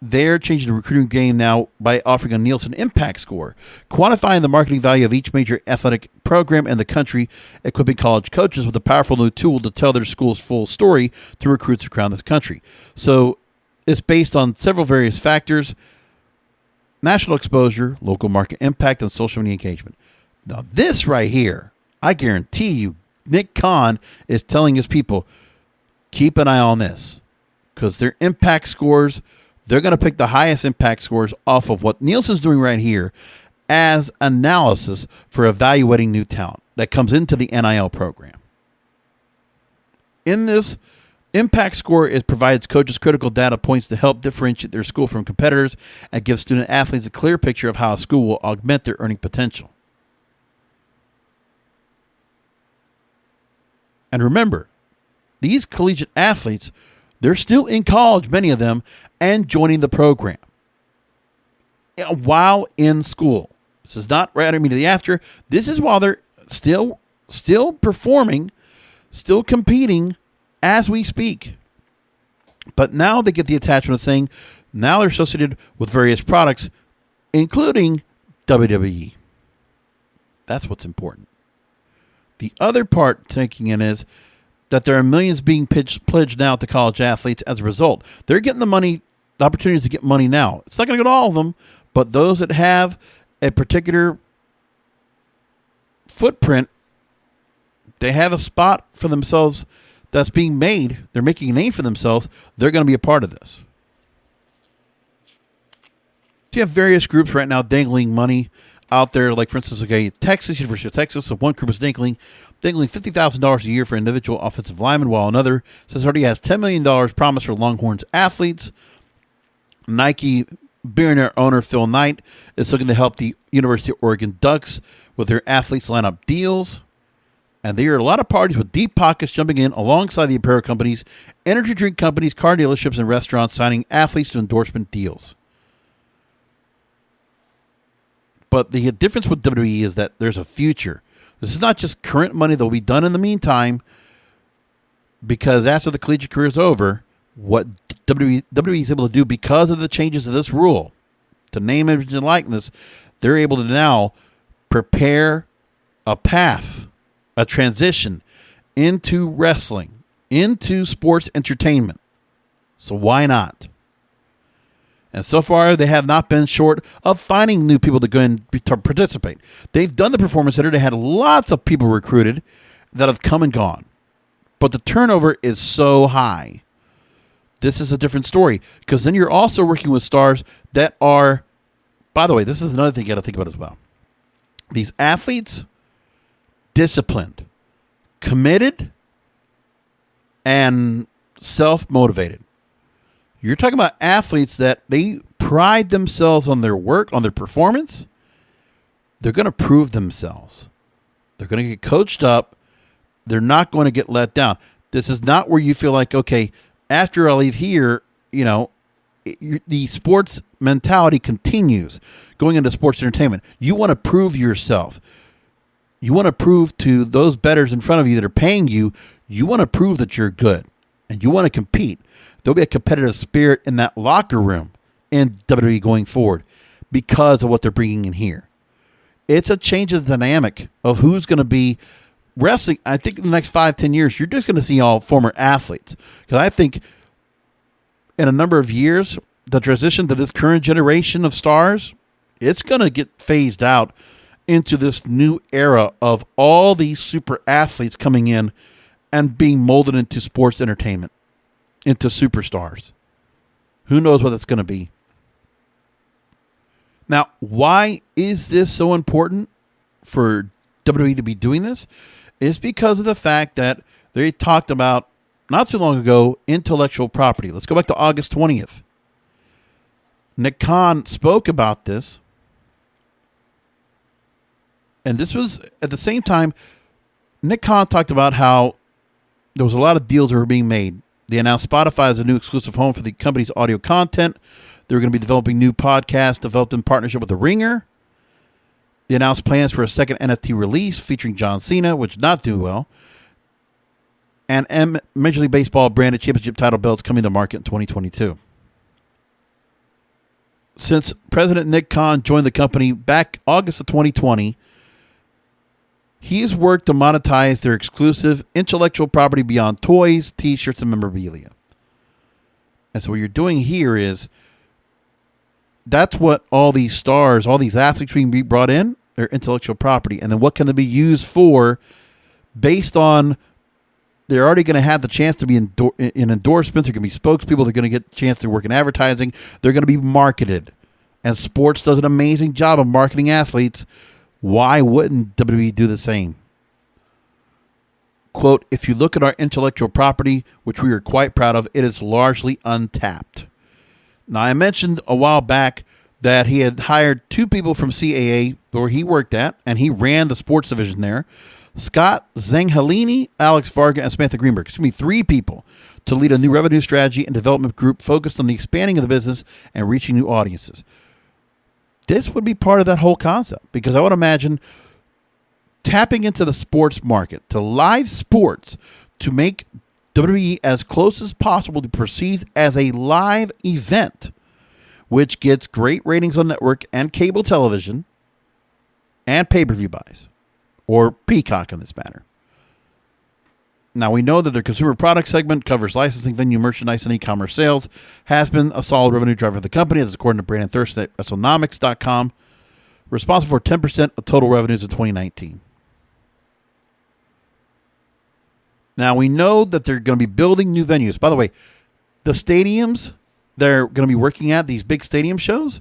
They're changing the recruiting game now by offering a Nielsen impact score, quantifying the marketing value of each major athletic program in the country, equipping college coaches with a powerful new tool to tell their school's full story to recruits around the country. So it's based on several various factors: national exposure, local market impact, and social media engagement. Now this right here, I guarantee you, Nick Khan is telling his people, keep an eye on this, because their impact scores, they're going to pick the highest impact scores off of what Nielsen's doing right here as analysis for evaluating new talent that comes into the NIL program. In this, impact score provides coaches critical data points to help differentiate their school from competitors and give student athletes a clear picture of how a school will augment their earning potential. And remember, these collegiate athletes, they're still in college, many of them, and joining the program. while in school. This is not right immediately after. This is while they're still performing, still competing as we speak. But now they get the attachment of saying now they're associated with various products, including WWE. That's what's important. The other part taking in is that there are millions being pledged now to college athletes as a result. They're getting the money, the opportunities to get money now. It's not going to go to all of them, but those that have a particular footprint, they have a spot for themselves that's being made. They're making a name for themselves. They're going to be a part of this. So you have various groups right now dangling money out there. Like, for instance, Texas, University of Texas. So one group is dangling $50,000 a year for individual offensive linemen, while another says already has $10 million promised for Longhorns athletes. Nike billionaire owner Phil Knight is looking to help the University of Oregon Ducks with their athletes line up deals. And there are a lot of parties with deep pockets jumping in alongside the apparel companies, energy drink companies, car dealerships, and restaurants signing athletes to endorsement deals. But the difference with WWE is that there's a future. This is not just current money that will be done in the meantime, because after the collegiate career is over, what WWE is able to do because of the changes to this rule, to name, image, and likeness, they're able to now prepare a path, a transition into wrestling, into sports entertainment. So why not? And so far, they have not been short of finding new people to go and to participate. They've done the Performance Center. They had lots of people recruited that have come and gone. But the turnover is so high. This is a different story, because then you're also working with stars that are, by the way, this is another thing you got to think about as well. These athletes, disciplined, committed, and self-motivated. You're talking about athletes that they pride themselves on their work, on their performance. They're going to prove themselves. They're going to get coached up. They're not going to get let down. This is not where you feel like, okay, after I leave here, the sports mentality continues going into sports entertainment. You want to prove yourself. You want to prove to those bettors in front of you that are paying you, you want to prove that you're good and you want to compete. There'll be a competitive spirit in that locker room in WWE going forward because of what they're bringing in here. It's a change of the dynamic of who's going to be wrestling. I think in the next 5-10 years, you're just going to see all former athletes. Because I think in a number of years, the transition to this current generation of stars, it's going to get phased out into this new era of all these super athletes coming in and being molded into sports entertainment, into superstars. Who knows what it's going to be? Now, why is this so important for WWE to be doing this? It's because of the fact that they talked about, not too long ago, intellectual property. Let's go back to August 20th. Nick Khan spoke about this. And this was, at the same time, Nick Khan talked about how there was a lot of deals that were being made. They announced Spotify as a new exclusive home for the company's audio content. They were going to be developing new podcasts developed in partnership with The Ringer. They announced plans for a second NFT release featuring John Cena, which did not do well. And Major League Baseball branded championship title belts coming to market in 2022. Since President Nick Khan joined the company back August of 2020, he's worked to monetize their exclusive intellectual property beyond toys, t-shirts, and memorabilia. And so what you're doing here is, that's what all these stars, all these athletes being brought in, their intellectual property. And then what can they be used for based on, they're already going to have the chance to be in endorsements. They're going to be spokespeople. They're going to get a chance to work in advertising. They're going to be marketed. And sports does an amazing job of marketing athletes. Why wouldn't WWE do the same? Quote, if you look at our intellectual property, which we are quite proud of, it is largely untapped. Now, I mentioned a while back that he had hired 2 people from CAA where he worked at, and he ran the sports division there. Scott Zanghelini, Alex Varga, and Samantha Greenberg. 3 people to lead a new revenue strategy and development group focused on the expanding of the business and reaching new audiences. this would be part of that whole concept, because I would imagine tapping into the sports market, to live sports, to make WWE as close as possible to perceived as a live event, which gets great ratings on network and cable television and pay-per-view buys, or Peacock in this matter. Now, we know that their consumer product segment covers licensing, venue, merchandise, and e-commerce sales, has been a solid revenue driver for the company, as according to Brandon Thurston at WrestleNomics.com, responsible for 10% of total revenues in 2019. Now, we know that they're going to be building new venues. By the way, the stadiums they're going to be working at, these big stadium shows,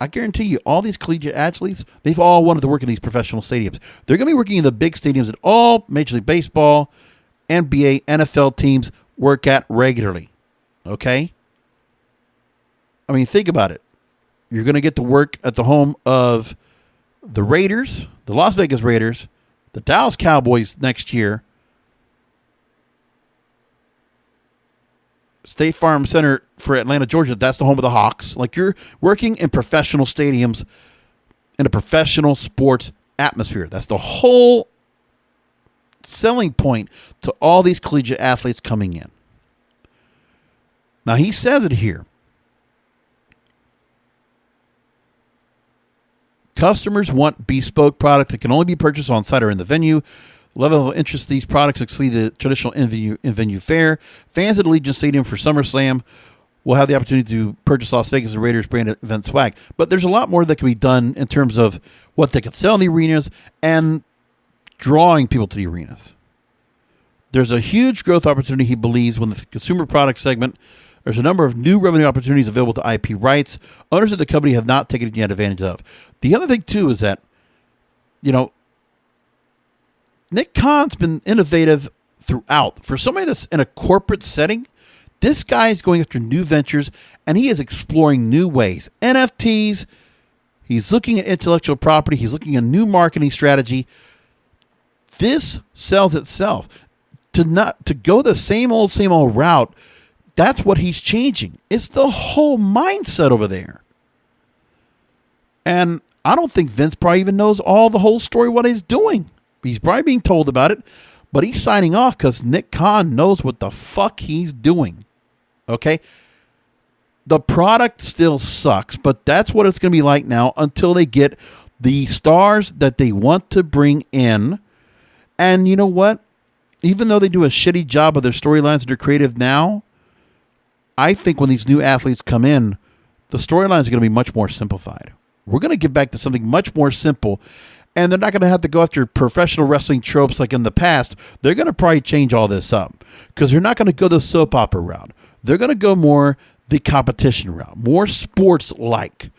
I guarantee you, all these collegiate athletes, they've all wanted to work in these professional stadiums. They're going to be working in the big stadiums that all Major League Baseball, NBA, NFL teams work at regularly. Okay? I mean, think about it. You're going to get to work at the home of the Raiders, the Las Vegas Raiders, the Dallas Cowboys next year, State Farm Center for Atlanta, Georgia, that's the home of the Hawks. Like, you're working in professional stadiums in a professional sports atmosphere. That's the whole selling point to all these collegiate athletes coming in. Now, he says it here. Customers want bespoke product that can only be purchased on site or in the venue. Level of interest in these products exceed the traditional in-venue fare. Fans at Allegiant Stadium for SummerSlam will have the opportunity to purchase Las Vegas and Raiders branded event swag. But there's a lot more that can be done in terms of what they can sell in the arenas and drawing people to the arenas. There's a huge growth opportunity, he believes, when the consumer product segment. There's a number of new revenue opportunities available to IP rights. Owners of the company have not taken yet advantage of. The other thing, too, is that, you know, Nick Khan's been innovative throughout. For somebody that's in a corporate setting, this guy is going after new ventures, and he is exploring new ways. NFTs, he's looking at intellectual property, he's looking at new marketing strategy. This sells itself. To go the same old route, that's what he's changing. It's the whole mindset over there. And I don't think Vince probably even knows the whole story, what he's doing. He's probably being told about it, but he's signing off because Nick Khan knows what the fuck he's doing. Okay? The product still sucks, but that's what it's going to be like now until they get the stars that they want to bring in. And you know what? Even though they do a shitty job of their storylines and their creative now, I think when these new athletes come in, the storylines are going to be much more simplified. We're going to get back to something much more simple, and they're not going to have to go after professional wrestling tropes like in the past. They're going to probably change all this up because they're not going to go the soap opera route. They're going to go more the competition route, more sports-like.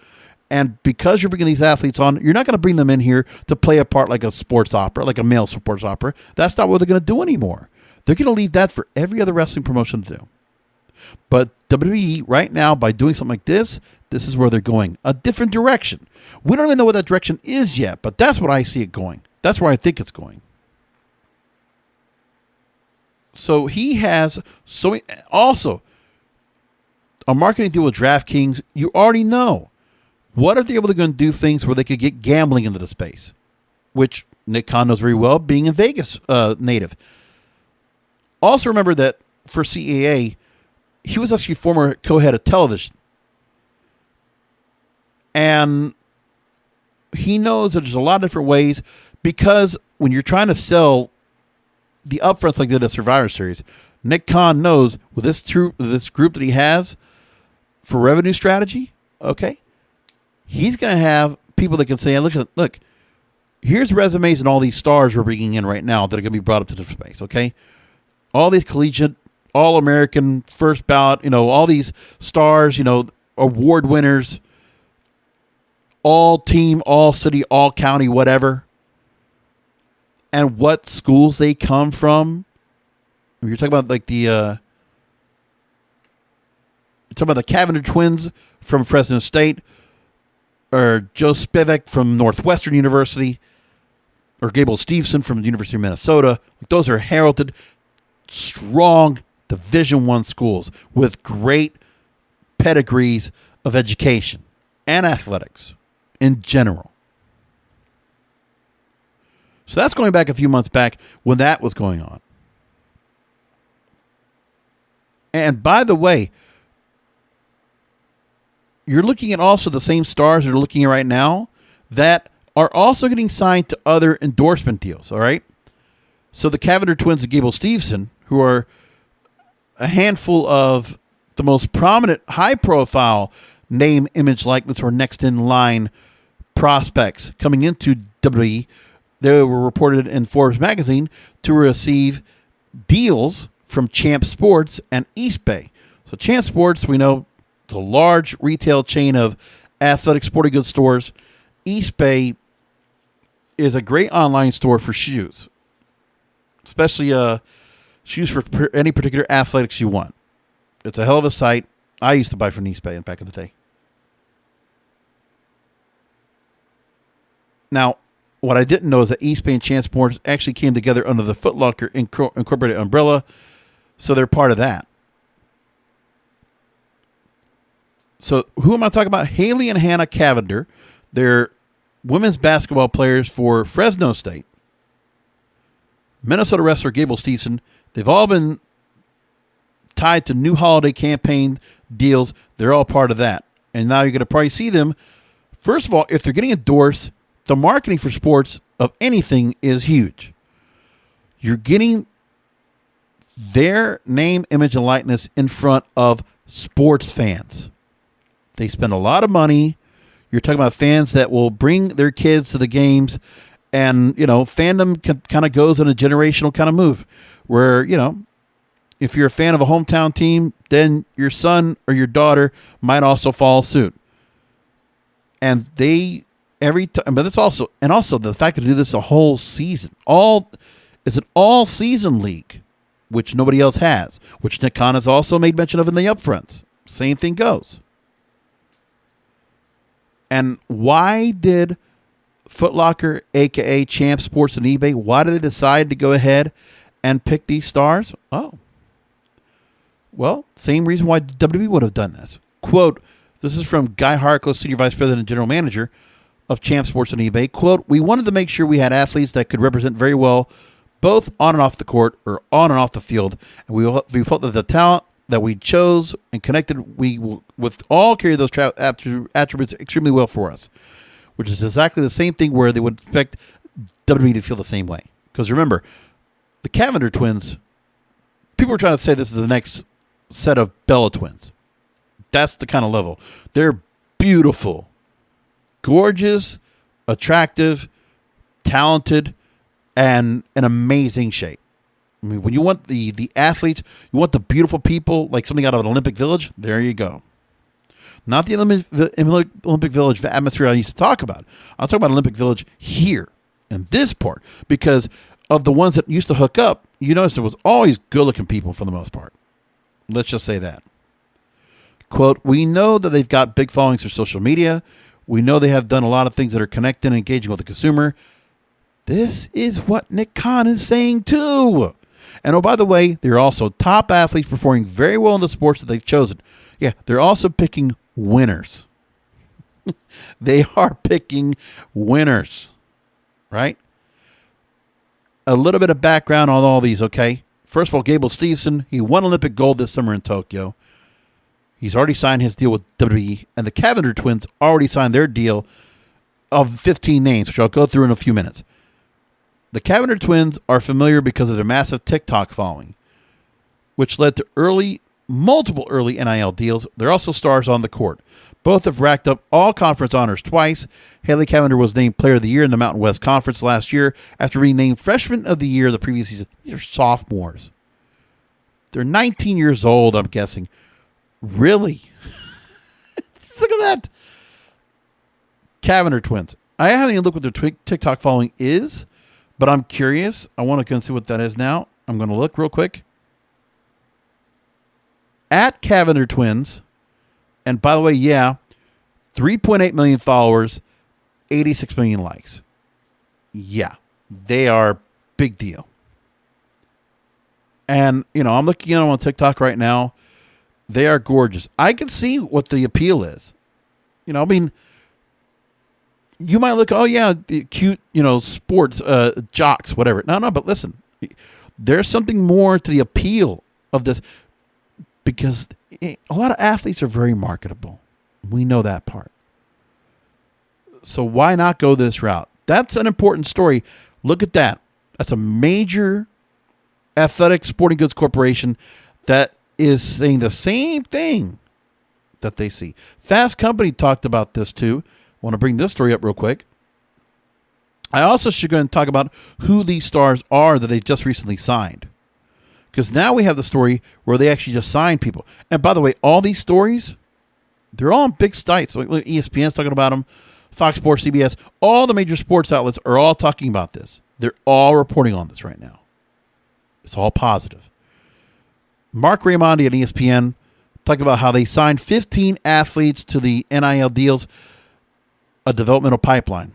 And because you're bringing these athletes on, you're not going to bring them in here to play a part like a sports opera, like a male sports opera. That's not what they're going to do anymore. They're going to leave that for every other wrestling promotion to do. But WWE right now, by doing something like this is where they're going. A different direction. We don't even know what that direction is yet, but that's what I see it going. That's where I think it's going. So he has also a marketing deal with DraftKings. You already know. What if they're able to go and do things where they could get gambling into the space? Which Nick Khan knows very well, being a Vegas native. Also remember that for CAA, he was actually former co-head of television. And he knows that there's a lot of different ways, because when you're trying to sell the upfronts like they did at Survivor Series, Nick Khan knows with this group that he has for revenue strategy, okay, he's going to have people that can say, look, here's resumes and all these stars we're bringing in right now that are going to be brought up to the space, okay? All these collegiate, all-American, first ballot, all these stars, award winners, all team, all city, all county, whatever, and what schools they come from. You're talking about the Cavendish twins from Fresno State, or Joe Spivak from Northwestern University, or Gable Steveson from the University of Minnesota. Those are heralded, strong Division I schools with great pedigrees of education and athletics. in general. So that's going back a few months back when that was going on. And by the way, you're looking at also the same stars that are looking at right now that are also getting signed to other endorsement deals, all right? So the Cavender twins and Gable Steveson, who are a handful of the most prominent, high-profile name, image, likeness, or next-in-line prospects coming into WWE, they were reported in Forbes magazine to receive deals from Champ Sports and East Bay. So Champ Sports, we know, the large retail chain of athletic sporting goods stores. East Bay is a great online store for shoes, especially shoes for any particular athletics you want. It's a hell of a site. I used to buy from East Bay back in the day. Now, what I didn't know is that East Bay and Champ Sports actually came together under the Foot Locker Incorporated umbrella, so they're part of that. So who am I talking about? Haley and Hannah Cavender. They're women's basketball players for Fresno State. Minnesota wrestler Gable Steveson. They've all been tied to new holiday campaign deals. They're all part of that. And now you're going to probably see them. First of all, if they're getting endorsed, the marketing for sports of anything is huge. You're getting their name, image, and likeness in front of sports fans. They spend a lot of money. You're talking about fans that will bring their kids to the games. And, fandom kind of goes in a generational kind of move where, if you're a fan of a hometown team, then your son or your daughter might also follow suit. And every time, but it's also the fact that they do this a whole season. It's an all-season league, which nobody else has, which Nick Khan has also made mention of in the upfronts. Same thing goes. And why did Foot Locker, a.k.a. Champ Sports and eBay, why did they decide to go ahead and pick these stars? Oh. Well, same reason why WWE would have done this. Quote, this is from Guy Harkless, Senior Vice President and General Manager of Champ Sports and eBay. Quote, we wanted to make sure we had athletes that could represent very well both on and off the court or on and off the field. And we felt that the talent that we chose and connected, we with all carry those attributes extremely well for us, which is exactly the same thing where they would expect WWE to feel the same way. Because remember, the Cavender twins, people are trying to say this is the next set of Bella twins. That's the kind of level. They're beautiful, gorgeous, attractive, talented, and in amazing shape. I mean, when you want the athletes, you want the beautiful people, like something out of an Olympic Village, there you go. Not the Olympic Village atmosphere I used to talk about. I'll talk about Olympic Village here in this part because of the ones that used to hook up, you notice there was always good-looking people for the most part. Let's just say that. Quote, we know that they've got big followings for social media. We know they have done a lot of things that are connecting and engaging with the consumer. This is what Nick Khan is saying too. And oh, by the way, they're also top athletes performing very well in the sports that they've chosen. Yeah, they're also picking winners. They are picking winners, right? A little bit of background on all these, okay? First of all, Gable Steveson, he won Olympic gold this summer in Tokyo. He's already signed his deal with WWE, and the Cavender twins already signed their deal of 15 names, which I'll go through in a few minutes. The Cavender twins are familiar because of their massive TikTok following, which led to multiple early NIL deals. They're also stars on the court. Both have racked up all conference honors twice. Haley Cavender was named Player of the Year in the Mountain West Conference last year after being named Freshman of the Year the previous season. These are sophomores. They're 19 years old, I'm guessing. Really? Look at that. Cavender twins. I haven't even looked what their TikTok following is, but I'm curious. I want to go and see what that is now. I'm going to look real quick. At Cavender twins, and by the way, 3.8 million followers, 86 million likes. Yeah, they are big deal. And, I'm looking at them on TikTok right now. They are gorgeous. I can see what the appeal is. You might look, oh yeah, the cute, sports jocks, whatever. No, but listen, there's something more to the appeal of this, because a lot of athletes are very marketable. We know that part. So why not go this route? That's an important story. Look at that. That's a major athletic sporting goods corporation that is saying the same thing that they see. Fast Company talked about this too. I want to bring this story up real quick. I also should go and talk about who these stars are that they just recently signed. Because now we have the story where they actually just signed people. And by the way, all these stories, they're all on big sites. Like ESPN's talking about them, Fox Sports, CBS, all the major sports outlets are all talking about this. They're all reporting on this right now. It's all positive. Mark Raimondi at ESPN talking about how they signed 15 athletes to the NIL deals, a developmental pipeline.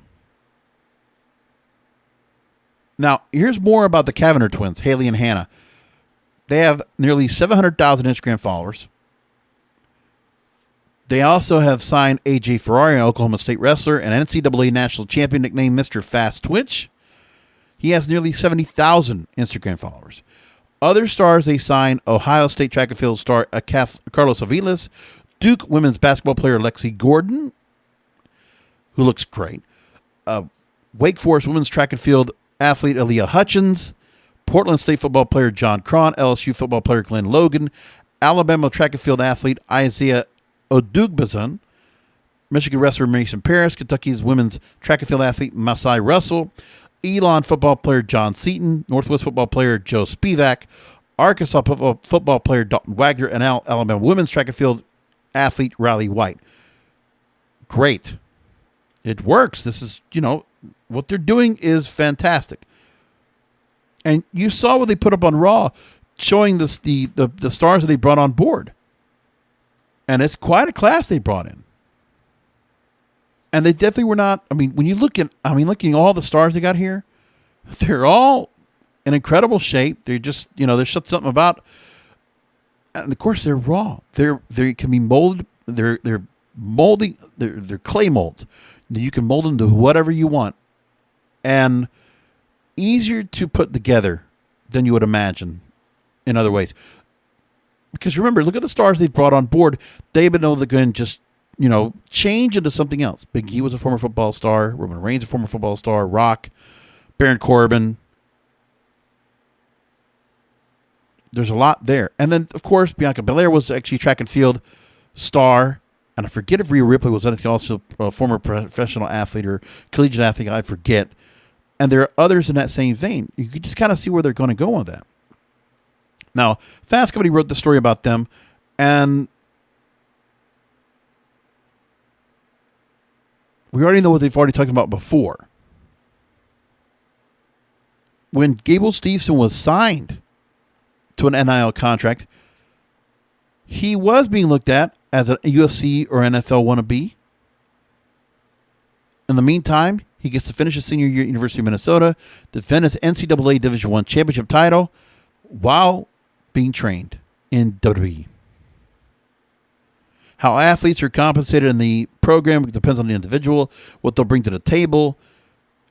Now, here's more about the Kavanagh twins, Haley and Hannah. They have nearly 700,000 Instagram followers. They also have signed AJ Ferrari, an Oklahoma State wrestler, an NCAA national champion nicknamed Mr. Fast Twitch. He has nearly 70,000 Instagram followers. Other stars they signed: Ohio State track and field star Carlos Aviles, Duke women's basketball player Lexi Gordon, who looks great, Wake Forest women's track and field athlete Aaliyah Hutchins, Portland State football player John Cron, LSU football player Glenn Logan, Alabama track and field athlete Isaiah Odugbazan, Michigan wrestler Mason Paris, Kentucky's women's track and field athlete Masai Russell, Elon football player John Seaton, Northwest football player Joe Spivak, Arkansas football player Dalton Wagner, and Alabama women's track and field athlete Riley White. Great. It works. This is, what they're doing is fantastic. And you saw what they put up on Raw, showing this, the stars that they brought on board. And it's quite a class they brought in. And they definitely were not, when you look at all the stars they got here, they're all in incredible shape. They're just, there's something about, and of course they're raw. They can be molded. They're molding, they're clay molds. You can mold them to whatever you want. And easier to put together than you would imagine in other ways. Because remember, look at the stars they've brought on board. They've been able to go and just, change into something else. Big E was a former football star. Roman Reigns a former football star. Rock. Baron Corbin. There's a lot there. And then, of course, Bianca Belair was actually a track and field star. And I forget if Rhea Ripley was also a former professional athlete or collegiate athlete. I forget. And there are others in that same vein. You can just kind of see where they're going to go with that. Now, Fast Company wrote the story about them, and we already know what they've already talked about before. When Gable Steveson was signed to an NIL contract, he was being looked at as a UFC or NFL wannabe. In the meantime, he gets to finish his senior year at University of Minnesota, defend his NCAA Division I championship title while being trained in WWE. How athletes are compensated in the program depends on the individual, what they'll bring to the table,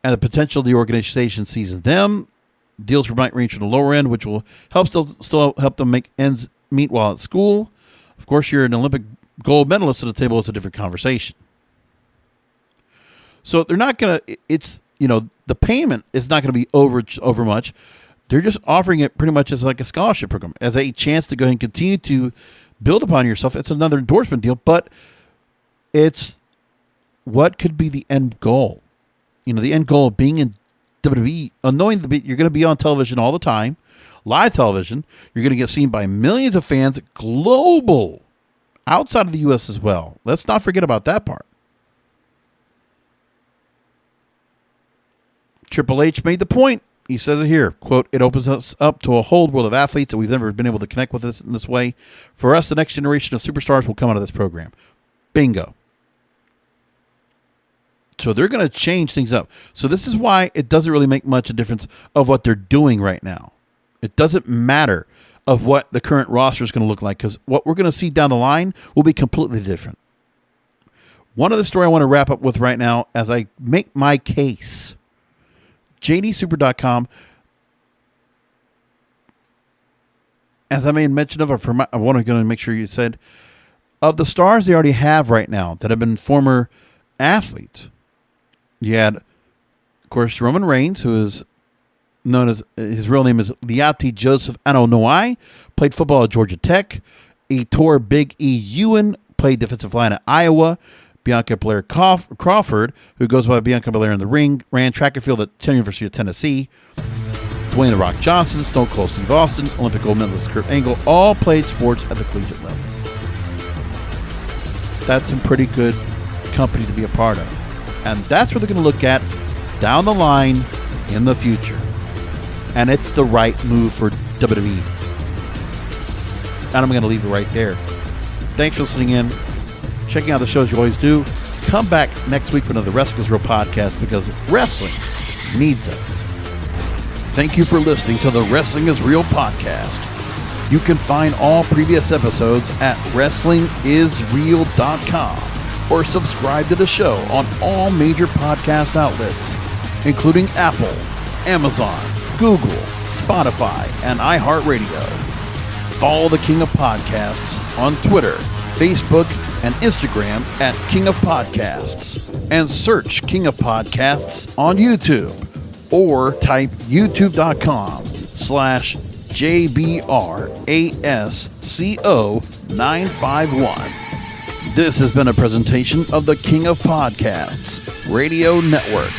and the potential the organization sees in them. Deals might range from the lower end, which will still help them make ends meet while at school. Of course, you're an Olympic gold medalist at the table. It's a different conversation. So they're not going to, the payment is not going to be over much. They're just offering it pretty much as like a scholarship program, as a chance to go ahead and continue to build upon yourself. It's another endorsement deal, but it's what could be the end goal. The end goal of being in WWE, knowing that you're going to be on television all the time, live television. You're going to get seen by millions of fans, global, outside of the U.S. as well. Let's not forget about that part. Triple H made the point. He says it here, quote, "It opens us up to a whole world of athletes that we've never been able to connect with us in this way. For us, the next generation of superstars will come out of this program." Bingo. So they're going to change things up. So this is why it doesn't really make much a difference of what they're doing right now. It doesn't matter of what the current roster is going to look like, because what we're going to see down the line will be completely different. One other story I want to wrap up with right now as I make my case. JDSuper.com, as I made mention of, I want to make sure you said, of the stars they already have right now that have been former athletes, you had, of course, Roman Reigns, who is known as, his real name is Liati Joseph Anoa'i, played football at Georgia Tech. Ettore Big E Ewan played defensive line at Iowa. Bianca Belair Crawford, who goes by Bianca Belair in the ring, ran track and field at the University of Tennessee. Dwayne "The Rock" Johnson, Stone Cold Steve Austin, Olympic gold medalist Kurt Angle, all played sports at the collegiate level. That's some pretty good company to be a part of. And that's what they're going to look at down the line in the future. And it's the right move for WWE. And I'm going to leave it right there. Thanks for listening in. Checking out the shows you always do. Come back next week for another Wrestling is Real podcast, because wrestling needs us. Thank you for listening to the Wrestling is Real podcast. You can find all previous episodes at WrestlingIsReal.com or subscribe to the show on all major podcast outlets, including Apple, Amazon, Google, Spotify, and iHeartRadio. Follow the King of Podcasts on Twitter, Facebook, and Instagram at King of Podcasts, and search King of Podcasts on YouTube, or type youtube.com/JBRASCO951. This has been a presentation of the King of Podcasts Radio Network.